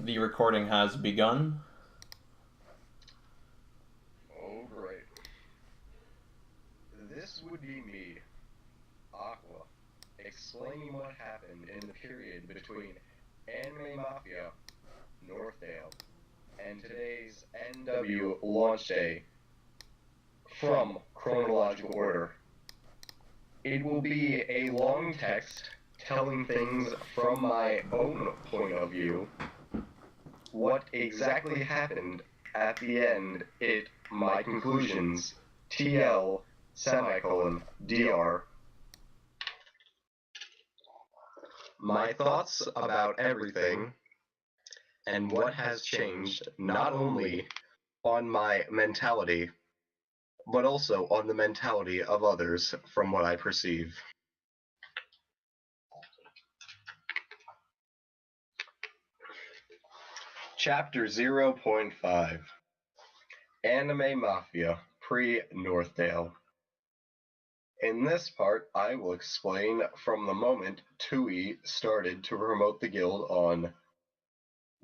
The recording has begun. Oh, great. This would be me, Aqua, explaining what happened in the period between Anime Mafia, Northdale, and today's NW launch day from chronological order. It will be a long text telling things from my own point of view. What exactly happened at the end, my conclusions, TL, semicolon, DR. My thoughts about everything and what has changed not only on my mentality, but also on the mentality of others from what I perceive. Chapter 0.5 Anime Mafia pre-Northdale. In this part, I will explain from the moment TUI started to promote the guild on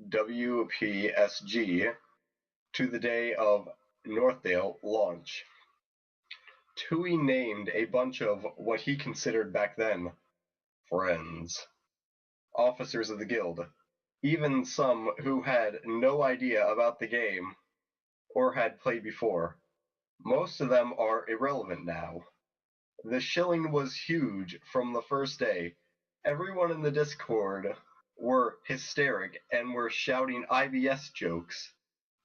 WPSG to the day of Northdale launch. TUI named a bunch of what he considered back then friends, officers of the guild, even some who had no idea about the game or had played before. Most of them are irrelevant now. The shilling was huge from the first day. Everyone in the Discord were hysteric and were shouting IBS jokes,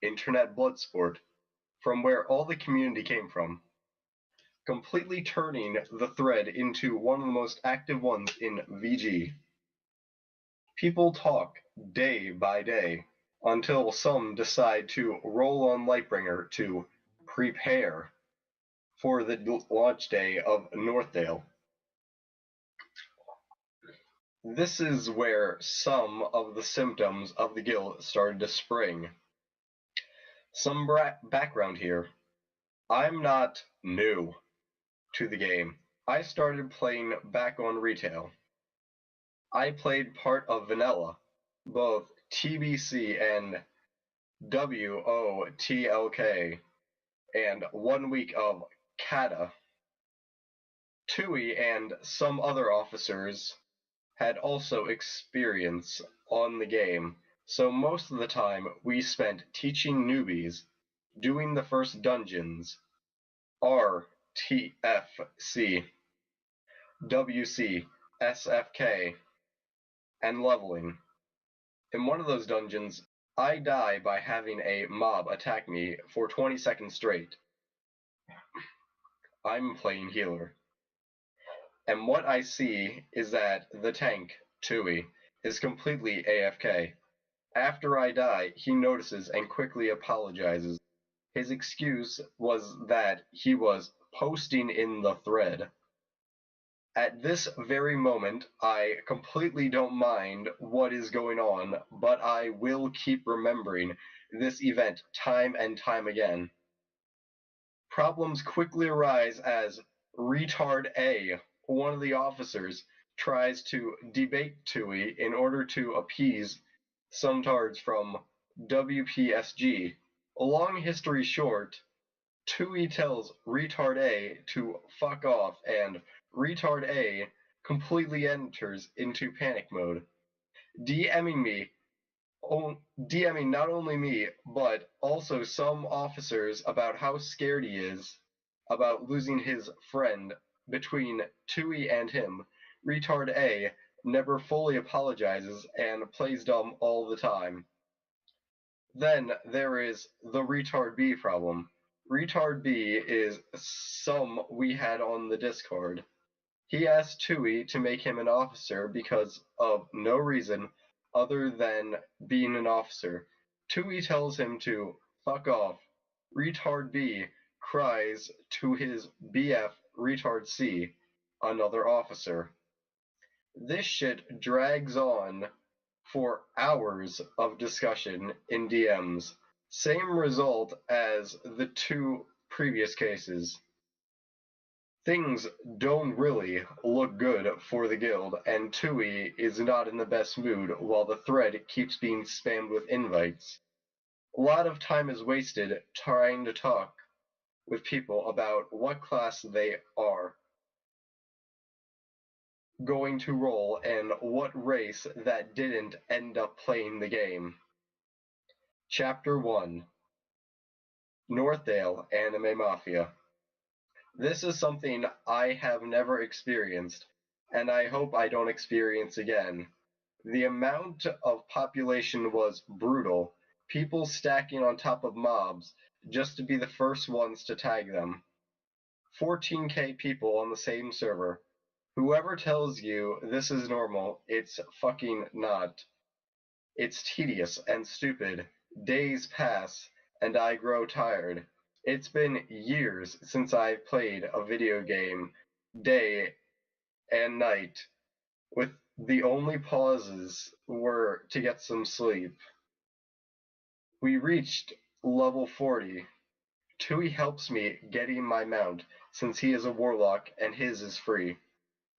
internet bloodsport, from where all the community came from, completely turning the thread into one of the most active ones in VG. People talk day by day until some decide to roll on Lightbringer to prepare for the launch day of Northdale. This is where some of the symptoms of the guild started to spring. Some background here. I'm not new to the game. I started playing back on retail. I played part of Vanilla, both TBC and WOTLK, and 1 week of Kata. Tui and some other officers had also experience on the game, so most of the time we spent teaching newbies, doing the first dungeons, RTFC, WC, SFK, and leveling. In one of those dungeons, I die by having a mob attack me for 20 seconds straight. I'm playing healer. And what I see is that the tank, Tui, is completely AFK. After I die, he notices and quickly apologizes. His excuse was that he was posting in the thread. At this very moment, I completely don't mind what is going on, but I will keep remembering this event time and time again. Problems quickly arise as Retard A, one of the officers, tries to debate Tui in order to appease some tards from WPSG. A long history short, Tui tells Retard A to fuck off, and Retard A completely enters into panic mode, DMing me, DMing not only me, but also some officers about how scared he is about losing his friend. Between Tui and him, Retard A never fully apologizes and plays dumb all the time. Then there is the Retard B problem. Retard B is some we had on the Discord. He asked Tui to make him an officer because of no reason other than being an officer. Tui tells him to fuck off. Retard B cries to his BF Retard C, another officer. This shit drags on for hours of discussion in DMs. Same result as the two previous cases. Things don't really look good for the guild, and Tui is not in the best mood while the thread keeps being spammed with invites. A lot of time is wasted trying to talk with people about what class they are going to roll and what race that didn't end up playing the game. Chapter 1: Northdale Anime Mafia. This is something I have never experienced, and I hope I don't experience again. The amount of population was brutal, people stacking on top of mobs just to be the first ones to tag them. 14k people on the same server. Whoever tells you this is normal, it's fucking not. It's tedious and stupid. Days pass, and I grow tired. It's been years since I've played a video game, day and night, with the only pauses were to get some sleep. We reached level 40. Tui helps me getting my mount, since he is a warlock and his is free.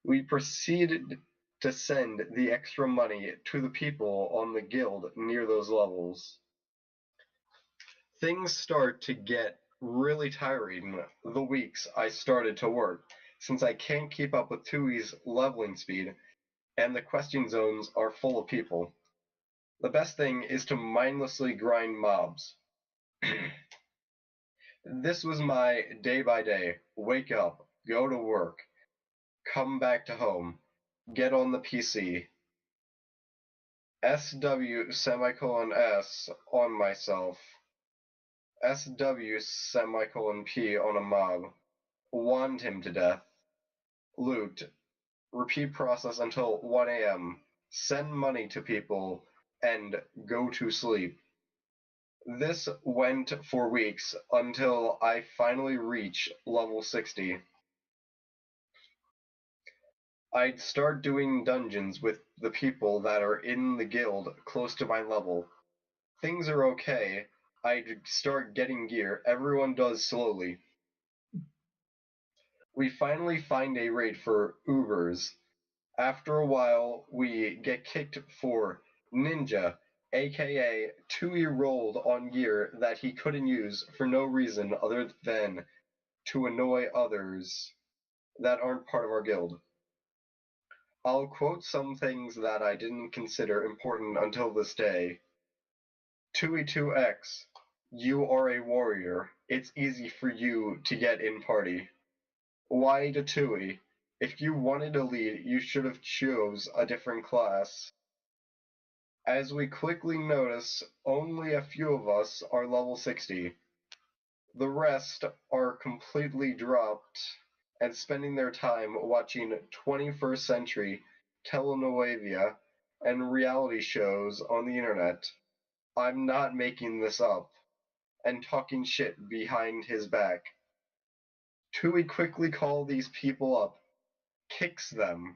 We proceeded to send the extra money to the people on the guild near those levels. Things start to get really tiring the weeks I started to work, since I can't keep up with Tui's leveling speed, and the question zones are full of people. The best thing is to mindlessly grind mobs. This was my day by day. Wake up, go to work, come back to home, get on the PC, SW semicolon S on myself, SW semicolon P on a mob, wand him to death, loot, repeat process until 1 a.m., send money to people, and go to sleep. This went for weeks until I finally reach level 60. I'd start doing dungeons with the people that are in the guild close to my level. Things are okay. I'd start getting gear. Everyone does slowly. We finally find a raid for Ubers. After a while, we get kicked for Ninja, aka Tui rolled on gear that he couldn't use for no reason other than to annoy others that aren't part of our guild. I'll quote some things that I didn't consider important until this day. Tui2X, you are a warrior. It's easy for you to get in party. Why to Tui? If you wanted to lead, you should have chose a different class. As we quickly notice, only a few of us are level 60. The rest are completely dropped and spending their time watching 21st century telenovela and reality shows on the internet. I'm not making this up, and talking shit behind his back. Tui quickly calls these people up, kicks them,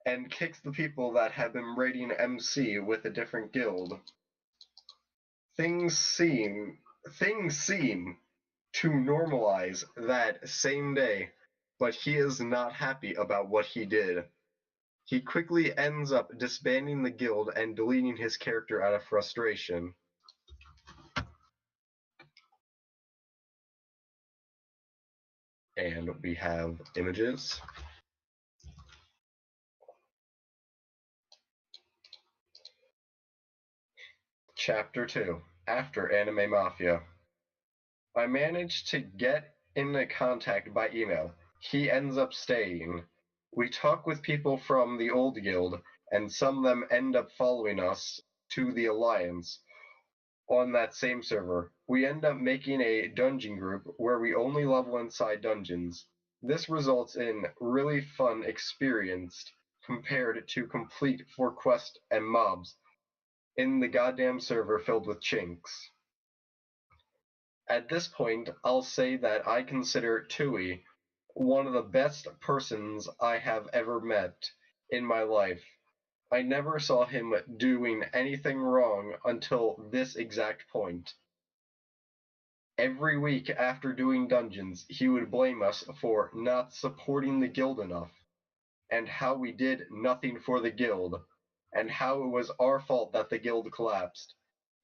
and kicks the people that have been raiding MC with a different guild. Things seem to normalize that same day, but he is not happy about what he did. He quickly ends up disbanding the guild and deleting his character out of frustration. And we have images. Chapter 2: After Anime Mafia. I managed to get into contact by email. He ends up staying. We talk with people from the old guild, and some of them end up following us to the Alliance on that same server. We end up making a dungeon group where we only level inside dungeons. This results in really fun experience compared to complete for quests and mobs in the goddamn server filled with chinks. At this point, I'll say that I consider Tui one of the best persons I have ever met in my life. I never saw him doing anything wrong until this exact point. Every week after doing dungeons, he would blame us for not supporting the guild enough, and how we did nothing for the guild, and how it was our fault that the guild collapsed.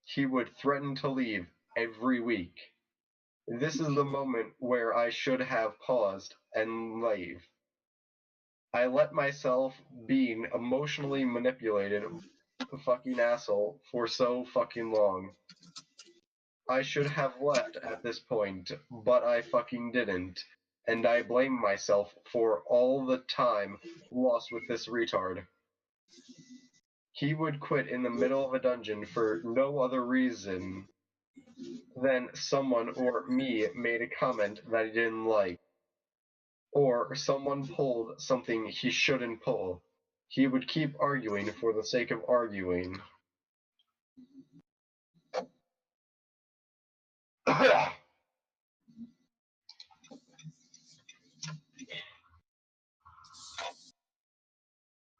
He would threaten to leave every week. This is the moment where I should have paused and leave. I let myself being emotionally manipulated fucking asshole for so fucking long. I should have left at this point, but I fucking didn't, and I blame myself for all the time lost with this retard. He would quit in the middle of a dungeon for no other reason than someone or me made a comment that he didn't like, or someone pulled something he shouldn't pull. He would keep arguing for the sake of arguing.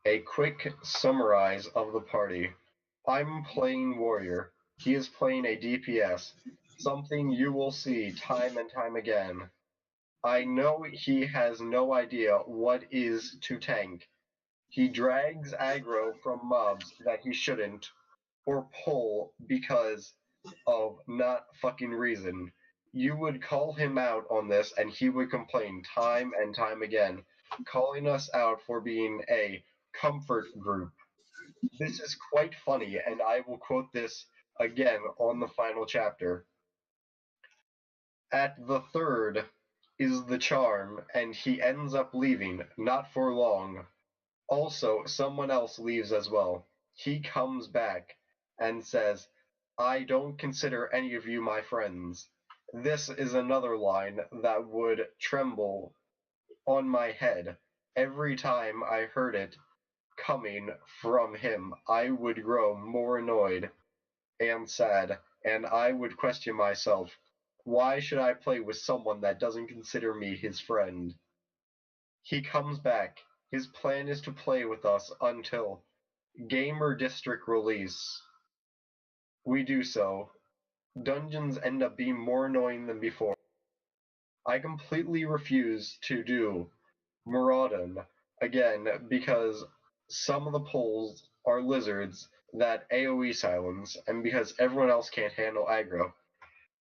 A quick summarize of the party. I'm playing warrior. He is playing a DPS, something you will see time and time again. I know he has no idea what is to tank. He drags aggro from mobs that he shouldn't, or pull because of not fucking reason. You would call him out on this and he would complain time and time again, calling us out for being a comfort group. This is quite funny, and I will quote this again on the final chapter. At the third is the charm, and he ends up leaving, not for long. Also, someone else leaves as well. He comes back and says, I don't consider any of you my friends. This is another line that would tremble on my head every time I heard it coming from him. I would grow more annoyed and sad, and I would question myself, why should I play with someone that doesn't consider me his friend? He comes back. His plan is to play with us until Gamer District release. We do so. Dungeons end up being more annoying than before. I completely refuse to do Maraudon again because some of the pulls are lizards that AoE silence, and because everyone else can't handle aggro,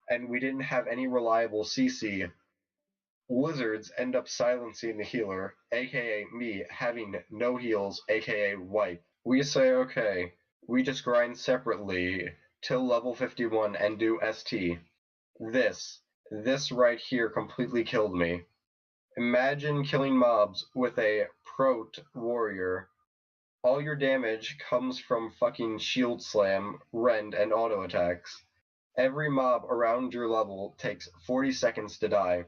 and we didn't have any reliable CC, lizards end up silencing the healer, aka me having no heals, aka wipe. We say okay, we just grind separately till level 51 and do ST. This right here completely killed me. Imagine killing mobs with a Prot warrior. All your damage comes from fucking shield slam, rend, and auto attacks. Every mob around your level takes 40 seconds to die.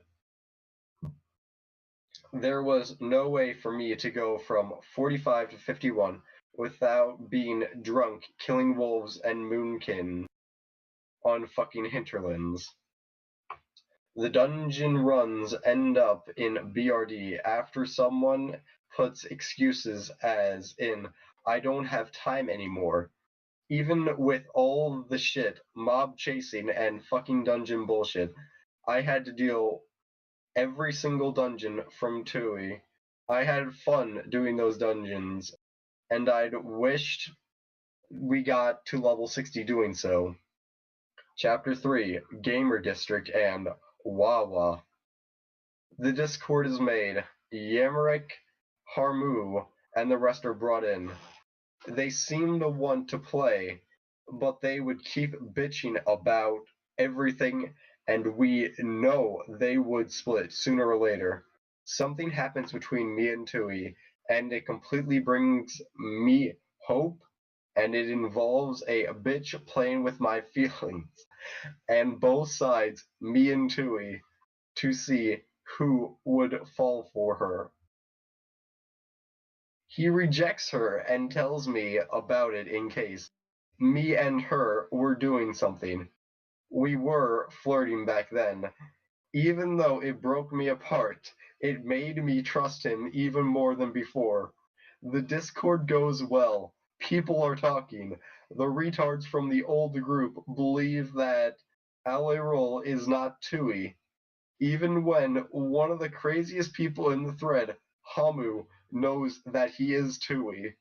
There was no way for me to go from 45 to 51 without being drunk killing wolves and moonkin on fucking hinterlands. The dungeon runs end up in BRD after someone puts excuses as in, I don't have time anymore. Even with all the shit, mob chasing and fucking dungeon bullshit, I had to deal every single dungeon from Tui. I had fun doing those dungeons, and I'd wished we got to level 60 doing so. Chapter 3, Gamer District and Wawa. The Discord is made. Yamaric, Harmu, and the rest are brought in. They seem to want to play, but they would keep bitching about everything, and we know they would split sooner or later. Something happens between me and Tui, and it completely brings me hope, and it involves a bitch playing with my feelings, and both sides, me and Tui, to see who would fall for her. He rejects her and tells me about it in case me and her were doing something. We were flirting back then. Even though it broke me apart, it made me trust him even more than before. The Discord goes well. People are talking. The retards from the old group believe that Ally Roll is not Tui, even when one of the craziest people in the thread, Hamu, knows that he is Tui.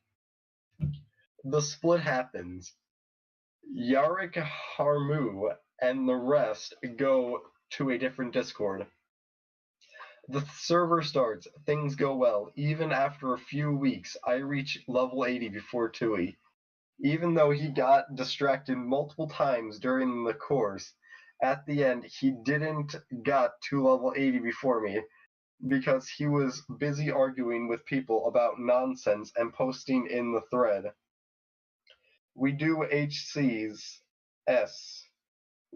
The split happens. Yarick Harmu and the rest go to a different Discord. The server starts, things go well. Even after a few weeks, I reach level 80 before Tui. Even though he got distracted multiple times during the course, at the end he didn't got to level 80 before me because he was busy arguing with people about nonsense and posting in the thread. We do HCs S.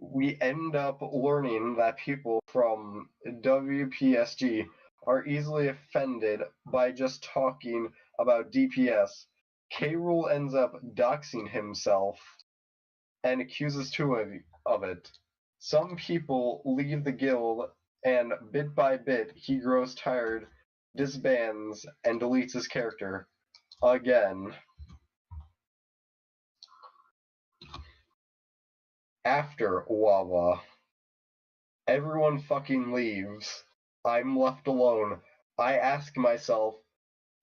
We end up learning that people from WPSG are easily offended by just talking about DPS. K-Rule ends up doxing himself and accuses two of it. Some people leave the guild, and bit by bit he grows tired, disbands, and deletes his character. Again. After Wawa. Everyone fucking leaves. I'm left alone. I ask myself,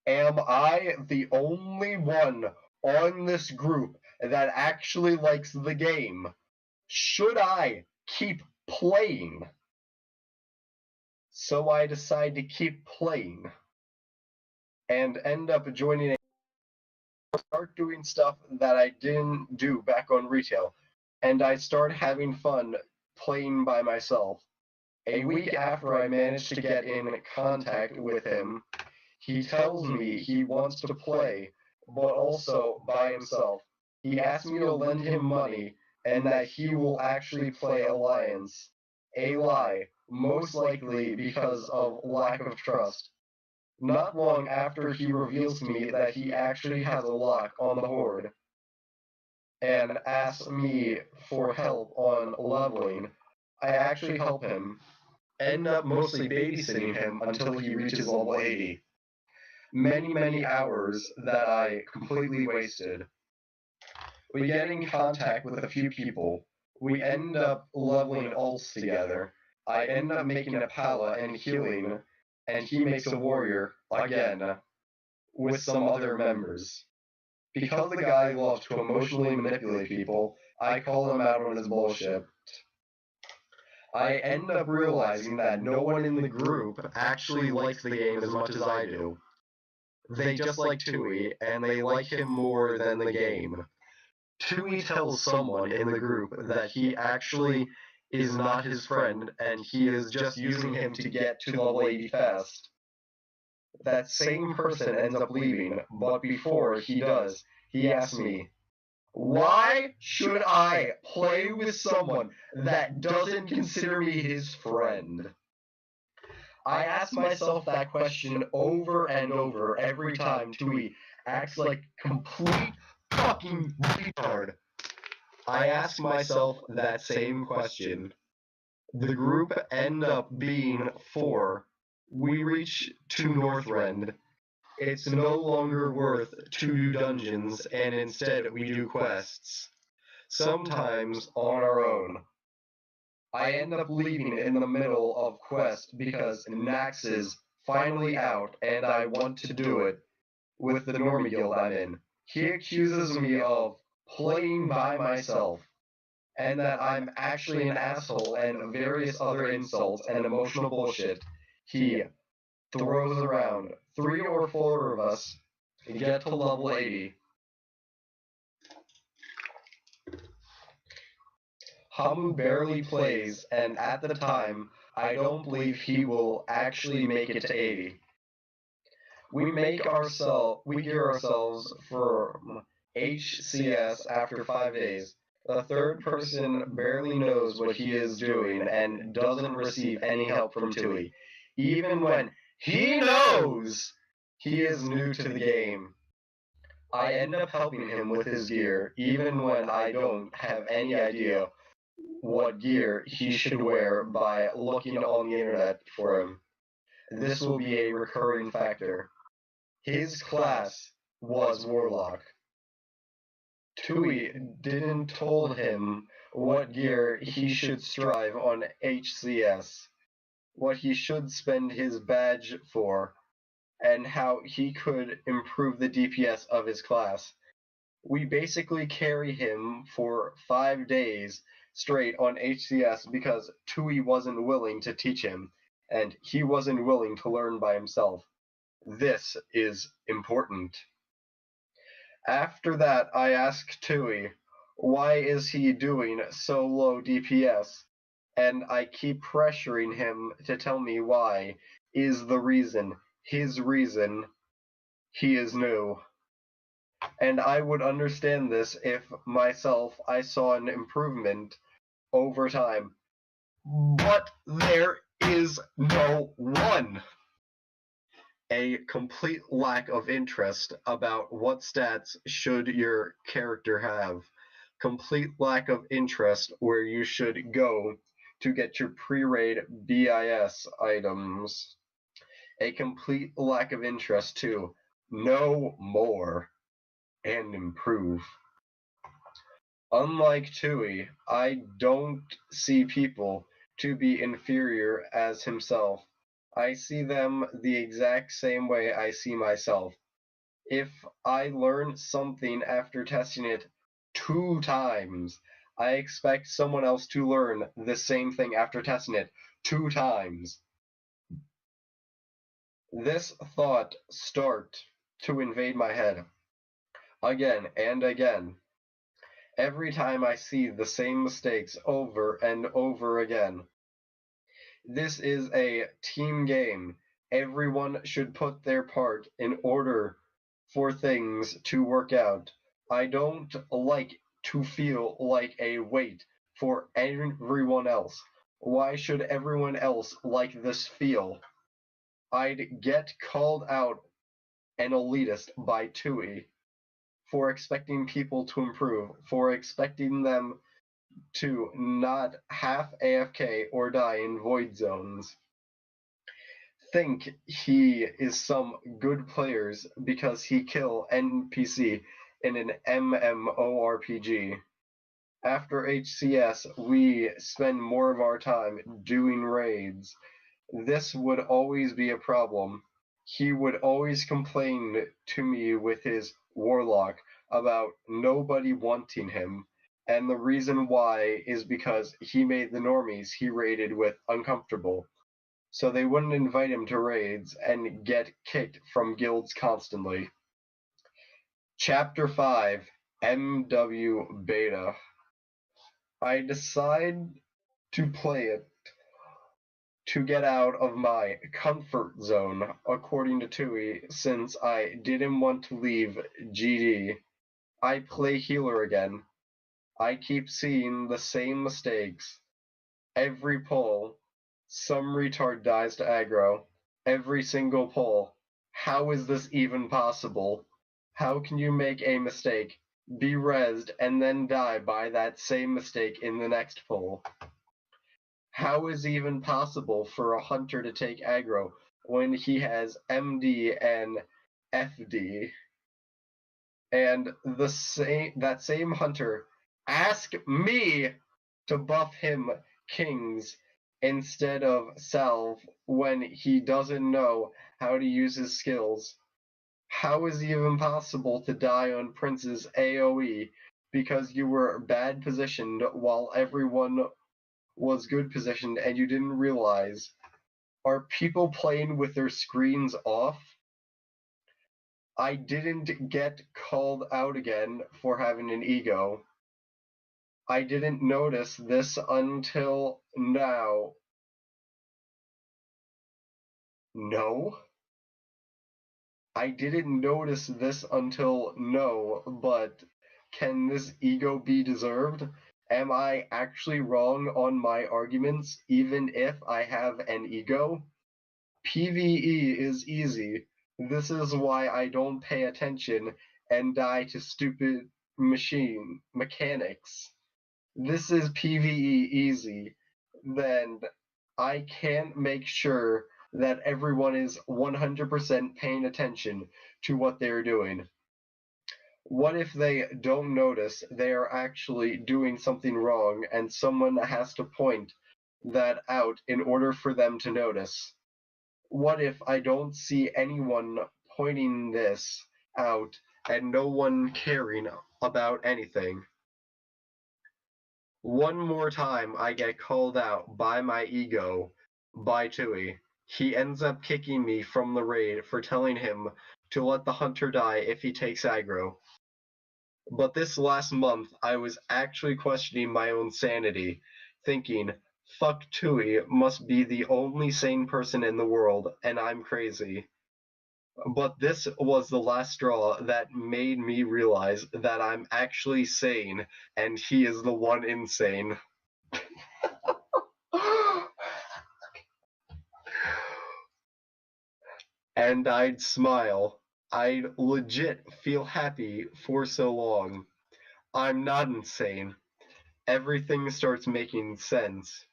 am I the only one on this group that actually likes the game? Should I keep playing? So I decide to keep playing and end up joining start doing stuff that I didn't do back on retail, and I start having fun playing by myself. A week after I manage to get in contact with him, he tells me he wants to play, but also by himself. He asks me to lend him money and that he will actually play Alliance. A lie, most likely because of lack of trust. Not long after he reveals to me that he actually has a lock on the Horde and asks me for help on leveling, I actually help him. End up mostly babysitting him until he reaches level 80. Many hours that I completely wasted. We get in contact with a few people. We end up leveling ults together. I end up making a pala and healing, and he makes a warrior, again, with some other members. Because the guy loves to emotionally manipulate people, I call him out on his bullshit. I end up realizing that no one in the group actually likes the game as much as I do. They just like Tui, and they like him more than the game. Tui tells someone in the group that he actually is not his friend, and he is just using him to get to level 80 fast. That same person ends up leaving, but before he does, he asks me, why should I play with someone that doesn't consider me his friend? I ask myself that question over and over every time Tui acts like complete fucking retard. I ask myself that same question. The group end up being 4. We reach to Northrend. It's no longer worth to do dungeons, and instead we do quests. Sometimes on our own. I end up leaving in the middle of quest because Nax is finally out and I want to do it with the Normie guild I'm in. He accuses me of playing by myself and that I'm actually an asshole and various other insults and emotional bullshit he throws around. 3 or 4 of us get to level 80. Hamu barely plays, and at the time, I don't believe he will actually make it to 80. We gear ourselves for HCS after 5 days. The third person barely knows what he is doing and doesn't receive any help from Tui, even when he knows he is new to the game. I end up helping him with his gear, even when I don't have any idea what gear he should wear by looking on the internet for him. This will be a recurring factor. His class was Warlock. Tui didn't told him what gear he should strive on HCS, what he should spend his badge for, and how he could improve the DPS of his class. We basically carry him for 5 days straight on HCS because Tui wasn't willing to teach him, and he wasn't willing to learn by himself. This is important. After that, I asked Tui, why is he doing so low DPS? And I keep pressuring him to tell me why is the reason, his reason, he is new. And I would understand this if myself I saw an improvement over time. But there is no one. A complete lack of interest about what stats should your character have. Complete lack of interest where you should go to get your pre-raid BIS items. A complete lack of interest to know more and improve. Unlike Tui, I don't see people to be inferior as himself. I see them the exact same way I see myself. If I learn something after testing it 2 times, I expect someone else to learn the same thing after testing it 2 times. This thought start to invade my head again and again. Every time I see the same mistakes over and over again. This is a team game. Everyone should put their part in order for things to work out. I don't like to feel like a weight for everyone else. Why should everyone else like this feel? I'd get called out an elitist by Tui for expecting people to improve, for expecting them to not half AFK or die in void zones. Think he is some good players because he kill NPC in an MMORPG. After HCS, we spend more of our time doing raids. This would always be a problem. He would always complain to me with his warlock about nobody wanting him, and the reason why is because he made the normies he raided with uncomfortable, so they wouldn't invite him to raids and get kicked from guilds constantly. Chapter 5, MW Beta. I decide to play it to get out of my comfort zone, according to Tui, since I didn't want to leave GD. I play healer again. I keep seeing the same mistakes. Every pull, some retard dies to aggro. Every single pull. How is this even possible? How can you make a mistake, be rezzed, and then die by that same mistake in the next pull? How is it even possible for a hunter to take aggro when he has MD and FD? And that same hunter ask me to buff him kings instead of salve when he doesn't know how to use his skills. How is it even possible to die on Prince's AoE because you were bad positioned while everyone was good positioned and you didn't realize? Are people playing with their screens off? I didn't get called out again for having an ego. I didn't notice this until now. No? I didn't notice this until no, but can this ego be deserved? Am I actually wrong on my arguments, even if I have an ego? PvE is easy. This is why I don't pay attention and die to stupid machine mechanics. This is PvE easy. Then I can't make sure that everyone is 100% paying attention to what they're doing. What if they don't notice they are actually doing something wrong and someone has to point that out in order for them to notice? What if I don't see anyone pointing this out and no one caring about anything? One more time I get called out by my ego, by Tui. He ends up kicking me from the raid for telling him to let the hunter die if he takes aggro. But this last month I was actually questioning my own sanity, thinking, fuck Tui must be the only sane person in the world and I'm crazy. But this was the last straw that made me realize that I'm actually sane and he is the one insane. And I'd smile. I'd legit feel happy for so long. I'm not insane. Everything starts making sense.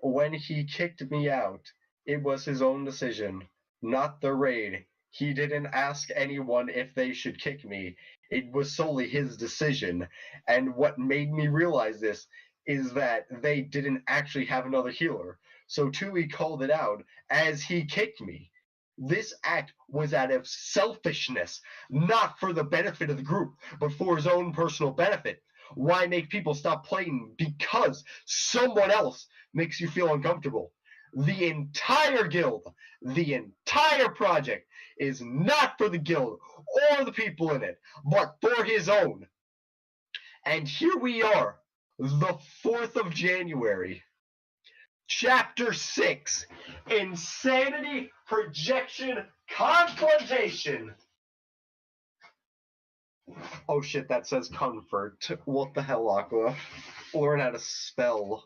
When he kicked me out, it was his own decision, not the raid. He didn't ask anyone if they should kick me. It was solely his decision. And what made me realize this is that they didn't actually have another healer. So Tui called it out as he kicked me. This act was out of selfishness, not for the benefit of the group, but for his own personal benefit. Why make people stop playing because someone else makes you feel uncomfortable? The entire guild, the entire project is not for the guild or the people in it, but for his own. And here we are, the 4th of January, Chapter 6, Insanity, Projection, Confrontation. Oh shit, that says comfort. What the hell, Aqua? Learn how to spell.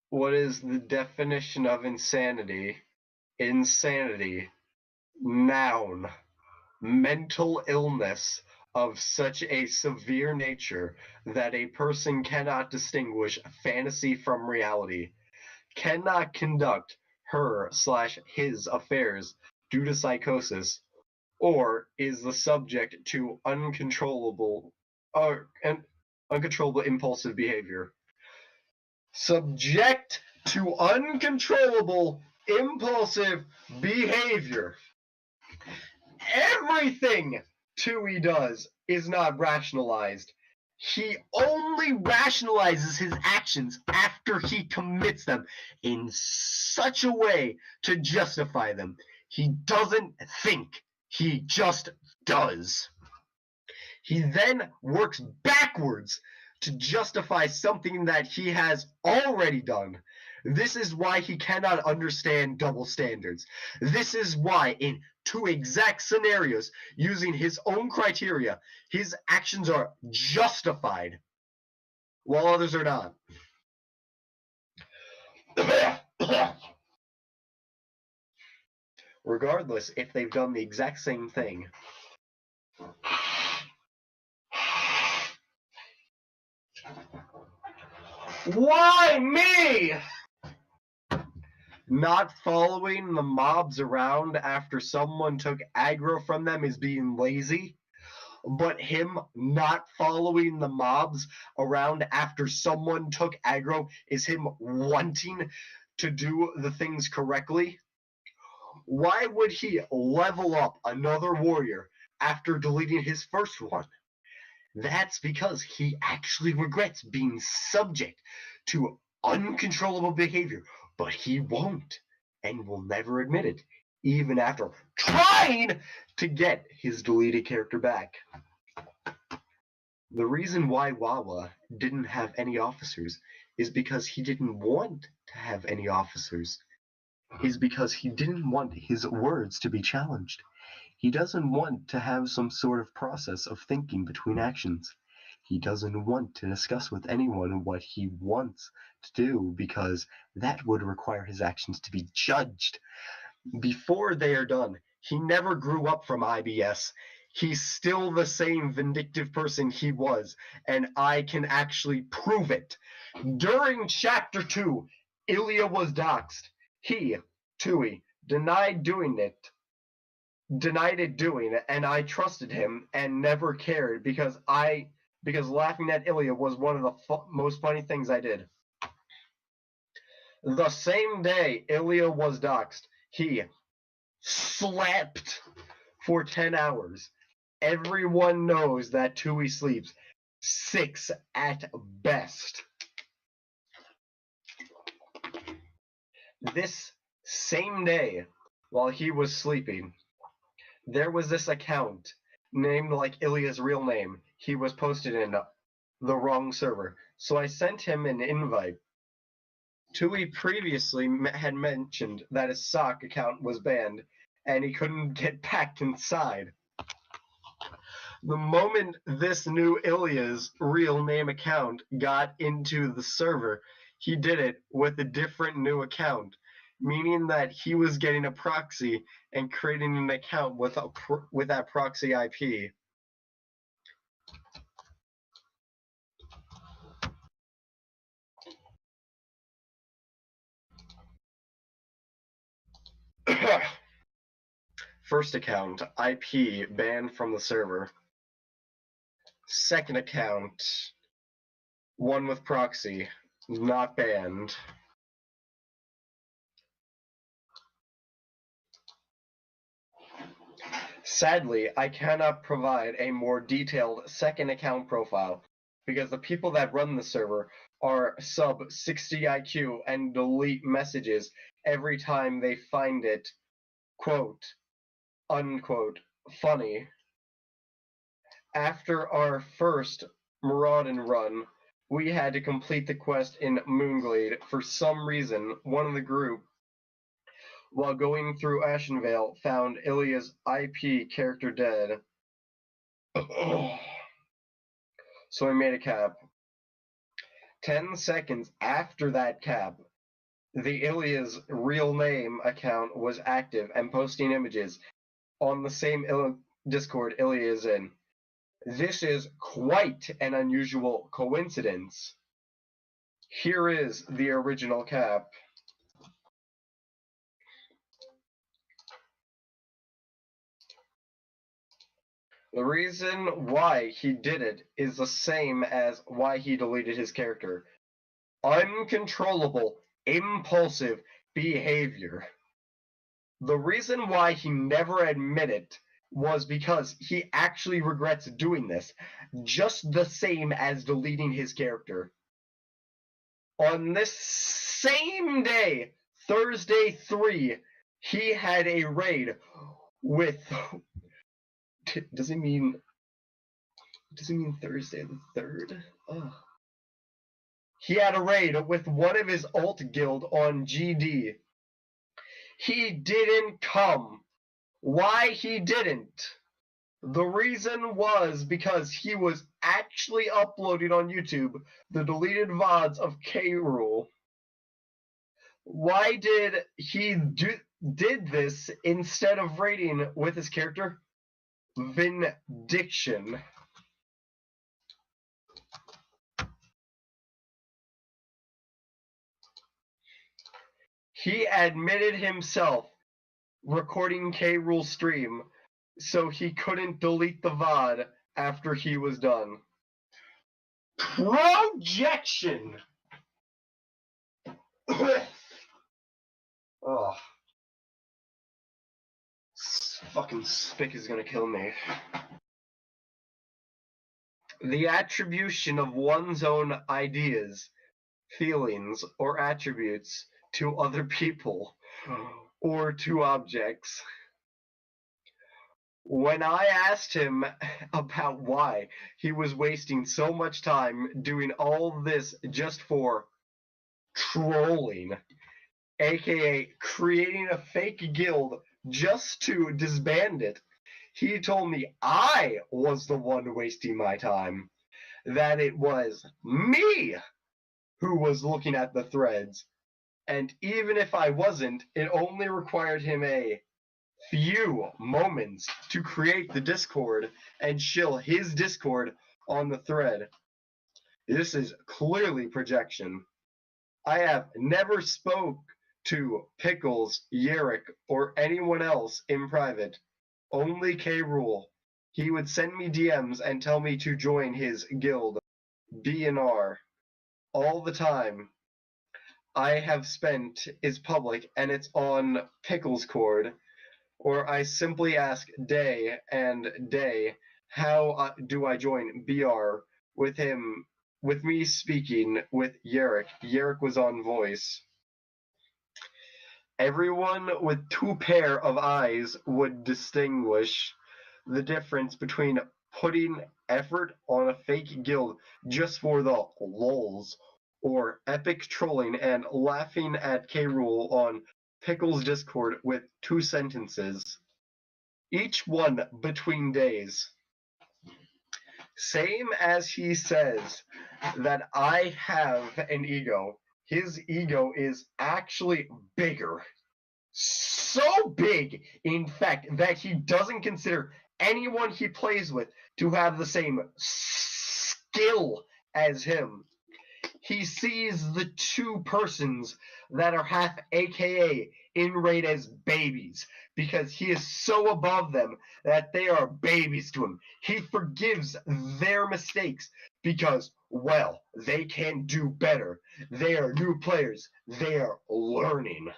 What is the definition of insanity? Insanity. Noun. Mental illness of such a severe nature that a person cannot distinguish fantasy from reality, cannot conduct her/his affairs due to psychosis, or is the subject to uncontrollable impulsive behavior. Subject to uncontrollable impulsive behavior. Everything Tui does is not rationalized. He only rationalizes his actions after he commits them in such a way to justify them. He doesn't think, he just does. He then works backwards to justify something that he has already done. This is why he cannot understand double standards. This is why, in 2 exact scenarios, using his own criteria, his actions are justified, while others are not. Regardless if they've done the exact same thing. Why me? Not following the mobs around after someone took aggro from them is being lazy, but him not following the mobs around after someone took aggro is him wanting to do the things correctly. Why would he level up another warrior after deleting his first one? That's because he actually regrets being subject to uncontrollable behavior, but he won't and will never admit it, even after trying to get his deleted character back. The reason why Wawa didn't have any officers is because he didn't want to have any officers, is because he didn't want his words to be challenged. He doesn't want to have some sort of process of thinking between actions. He doesn't want to discuss with anyone what he wants to do because that would require his actions to be judged before they are done. He never grew up from IBS. He's still the same vindictive person he was, and I can actually prove it. During Chapter 2, Ilya was doxxed. He, Tui, denied doing it. denied it doing, and I trusted him and never cared because laughing at Ilya was one of the most funny things I did. The same day Ilya was doxxed, he slept for 10 hours. Everyone knows that Tui sleeps 6 at best. This same day, while he was sleeping, there was this account named like Ilya's real name. He was posted in the wrong server. So I sent him an invite. Tui previously had mentioned that his sock account was banned and he couldn't get back inside. The moment this new Ilya's real name account got into the server, he did it with a different new account, meaning that he was getting a proxy and creating an account with that proxy IP. First account, IP banned from the server. Second account, one with proxy, not banned. Sadly, I cannot provide a more detailed second account profile because the people that run the server are sub 60 IQ and delete messages every time they find it, quote, unquote, funny. After our first Maraudin run, we had to complete the quest in Moonglade. For some reason, one of the group, while going through Ashenvale, found Ilya's IP character dead. So I made a cap. 10 seconds after that cap, the Ilya's real name account was active and posting images on the same Discord Ilya is in. This is quite an unusual coincidence. Here is the original cap. The reason why he did it is the same as why he deleted his character. Uncontrollable, impulsive behavior. The reason why he never admitted it was because he actually regrets doing this, just the same as deleting his character. On this same day, Thursday 3, he had a raid with... Does it mean Thursday the 3rd? Oh. He had a raid with one of his alt guild on GD. He didn't come. Why he didn't? The reason was because he was actually uploading on YouTube the deleted VODs of K-Rool. Why did he did this instead of raiding with his character? Vindication. He admitted himself recording K-Rool's stream so he couldn't delete the VOD after he was done. Projection! Oh. Fucking Spick is gonna kill me. The attribution of one's own ideas, feelings, or attributes to other people or to objects. When I asked him about why he was wasting so much time doing all this just for trolling, aka creating a fake guild just to disband it, he told me I was the one wasting my time, that it was me who was looking at the threads, and even if I wasn't, it only required him a few moments to create the Discord and shill his Discord on the thread. This is clearly projection. I have never spoke to Pickles, Yerrick, or anyone else in private. Only K. Rool. He would send me DMs and tell me to join his guild, B&R, all the time. I have spent is public and it's on Pickles Cord, or I simply ask Day and Day, how do I join BR with him, with me speaking with Yerrick. Yerrick was on voice. Everyone with two pair of eyes would distinguish the difference between putting effort on a fake guild just for the lulz, or epic trolling and laughing at K. Rool on Pickles Discord with 2 sentences, each one between days. Same as he says that I have an ego, his ego is actually bigger. So big, in fact, that he doesn't consider anyone he plays with to have the same skill as him. He sees the 2 persons that are half AKA in raid as babies because he is so above them that they are babies to him. He forgives their mistakes because, well, they can do better. They are new players. They are learning.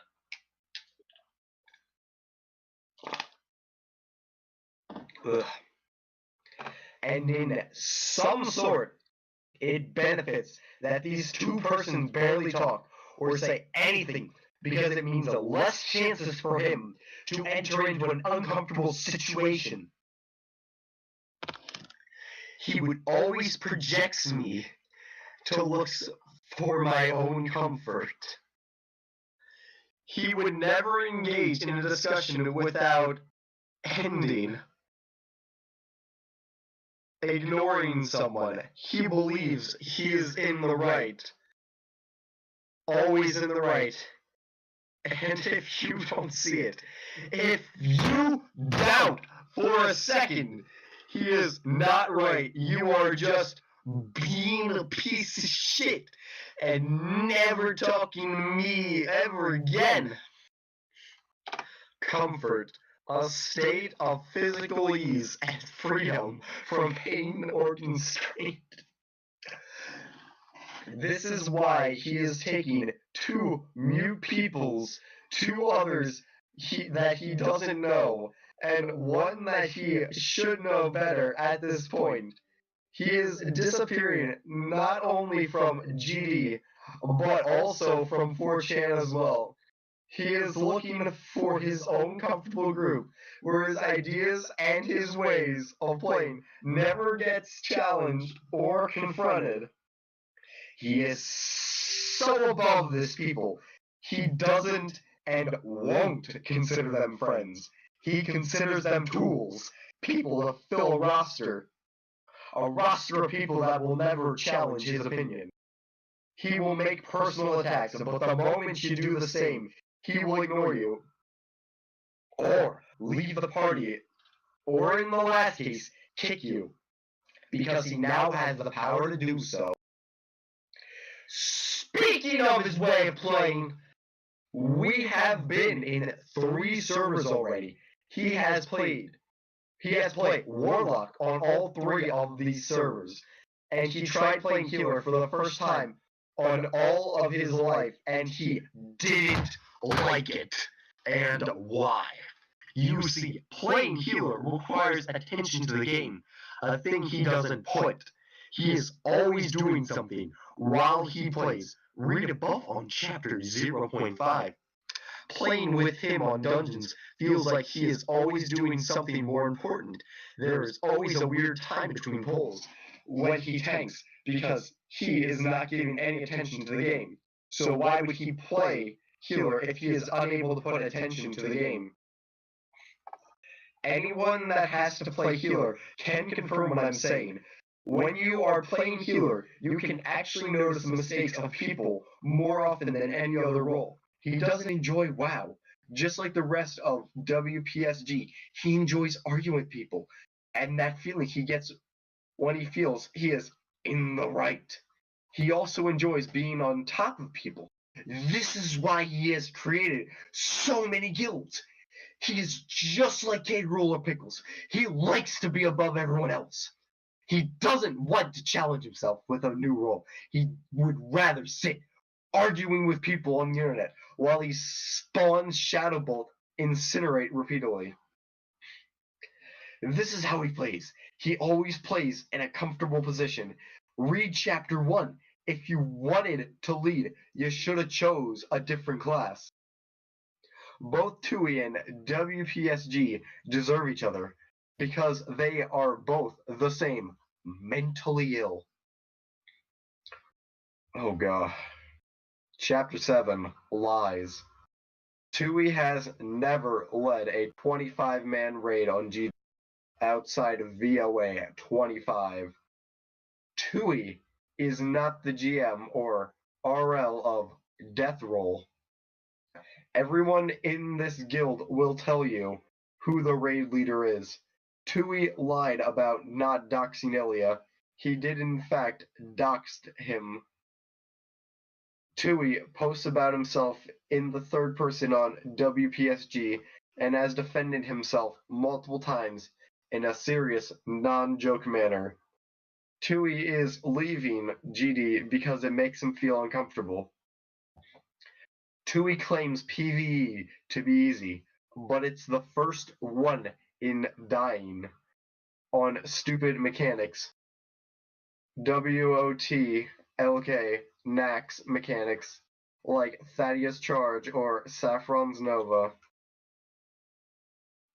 Ugh. And in some sort, it benefits that these 2 persons barely talk or say anything because it means less chances for him to enter into an uncomfortable situation. He would always project me to look for my own comfort. He would never engage in a discussion without ending. Ignoring someone. He believes he is in the right. Always in the right. And if you don't see it, if you doubt for a second he is not right, you are just being a piece of shit and never talking to me ever again. Comfort. A state of physical ease and freedom from pain or constraint. This is why he is taking 2 mute peoples, 2 others that he doesn't know, and one that he should know better at this point. He is disappearing not only from GD, but also from 4chan as well. He is looking for his own comfortable group, where his ideas and his ways of playing never gets challenged or confronted. He is so above this people, he doesn't and won't consider them friends. He considers them tools, people to fill a roster of people that will never challenge his opinion. He will make personal attacks, but the moment you do the same, he will ignore you, or leave the party, or in the last case, kick you, because he now has the power to do so. Speaking of his way of playing, we have been in 3 servers already. He has played Warlock on all 3 of these servers, and he tried playing Healer for the first time on all of his life, and he didn't like it. And why? You see, playing Healer requires attention to the game, a thing he doesn't put. He is always doing something while he plays. Read above on chapter 0.5. Playing with him on dungeons feels like he is always doing something more important. There is always a weird time between pulls when he tanks, because he is not giving any attention to the game. So why would he play Healer if he is unable to put attention to the game? Anyone that has to play Healer can confirm what I'm saying. When you are playing Healer, you can actually notice the mistakes of people more often than any other role. He doesn't enjoy WoW, just like the rest of WPSG. He enjoys arguing with people, and that feeling he gets when he feels he is in the right. He also enjoys being on top of people. This is why he has created so many guilds. He is just like Kate Ruler Pickles. He likes to be above everyone else. He doesn't want to challenge himself with a new role. He would rather sit arguing with people on the internet while he spawns Shadow Bolt Incinerate repeatedly. This is how he plays. He always plays in a comfortable position. Read chapter 1. If you wanted to lead, you should have chose a different class. Both Tui and WPSG deserve each other because they are both the same, mentally ill. Oh god. Chapter 7, Lies. Tui has never led a 25-man raid on G outside of VOA 25. Tui is not the GM or RL of Death Roll. Everyone in this guild will tell you who the raid leader is. Tui lied about not doxing Ilya. He did in fact doxed him. Tui posts about himself in the third person on WPSG and has defended himself multiple times in a serious, non-joke manner. Tui is leaving GD because it makes him feel uncomfortable. Tui claims PvE to be easy, but it's the first one in dying on stupid mechanics. WOTLK Nax mechanics like Thaddeus Charge or Saffron's Nova.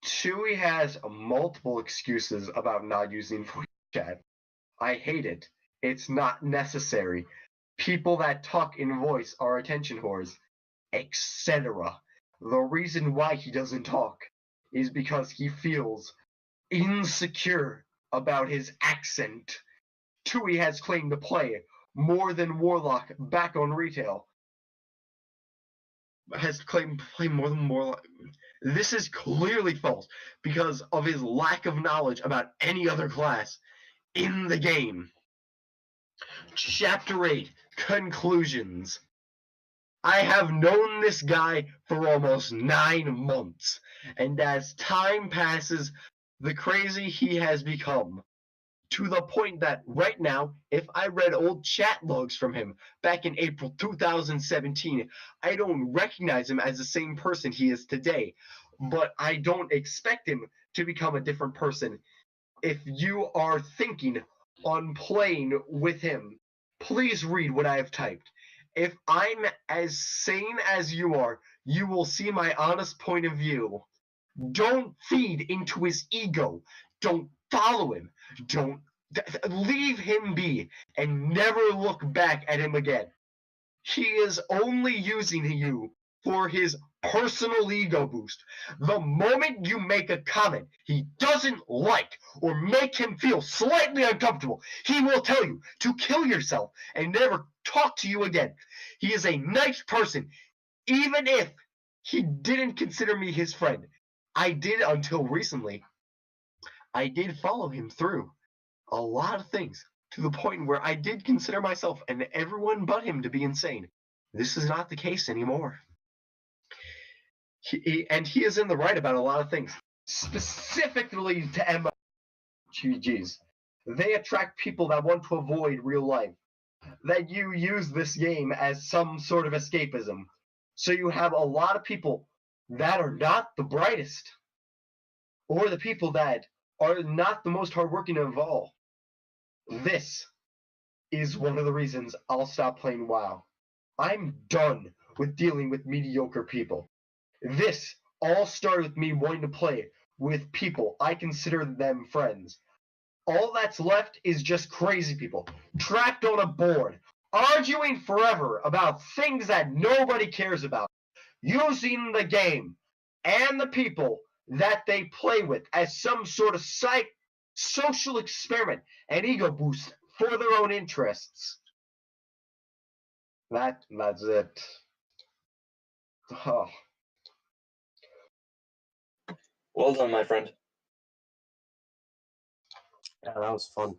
Tui has multiple excuses about not using voice chat. I hate it. It's not necessary. People that talk in voice are attention whores, etc. The reason why he doesn't talk is because he feels insecure about his accent. Tui has claimed to play more than Warlock back on retail. Has claimed to play more than Warlock. This is clearly false because of his lack of knowledge about any other class in the game. Chapter 8, Conclusions. I have known this guy for almost 9 months, and as time passes, the crazy he has become. To the point that right now, if I read old chat logs from him back in April 2017, I don't recognize him as the same person he is today. But I don't expect him to become a different person. If you are thinking on playing with him, please read what I have typed. If I'm as sane as you are, you will see my honest point of view. Don't feed into his ego. Don't follow him. Don't leave him be and never look back at him again. He is only using you for his personal ego boost. The moment you make a comment he doesn't like or make him feel slightly uncomfortable, he will tell you to kill yourself and never talk to you again. He is a nice person, even if he didn't consider me his friend. I did until recently. I did follow him through a lot of things to the point where I did consider myself and everyone but him to be insane. This is not the case anymore. He is in the right about a lot of things, specifically to MMORPGs. They attract people that want to avoid real life, that you use this game as some sort of escapism. So you have a lot of people that are not the brightest, or the people that are not the most hardworking of all. This is one of the reasons I'll stop playing WoW. I'm done with dealing with mediocre people. This all started with me wanting to play with people I consider them friends. All that's left is just crazy people, trapped on a board, arguing forever about things that nobody cares about, using the game and the people that they play with as some sort of social experiment and ego boost for their own interests. That's it. Oh. Well done, my friend. Yeah, that was fun.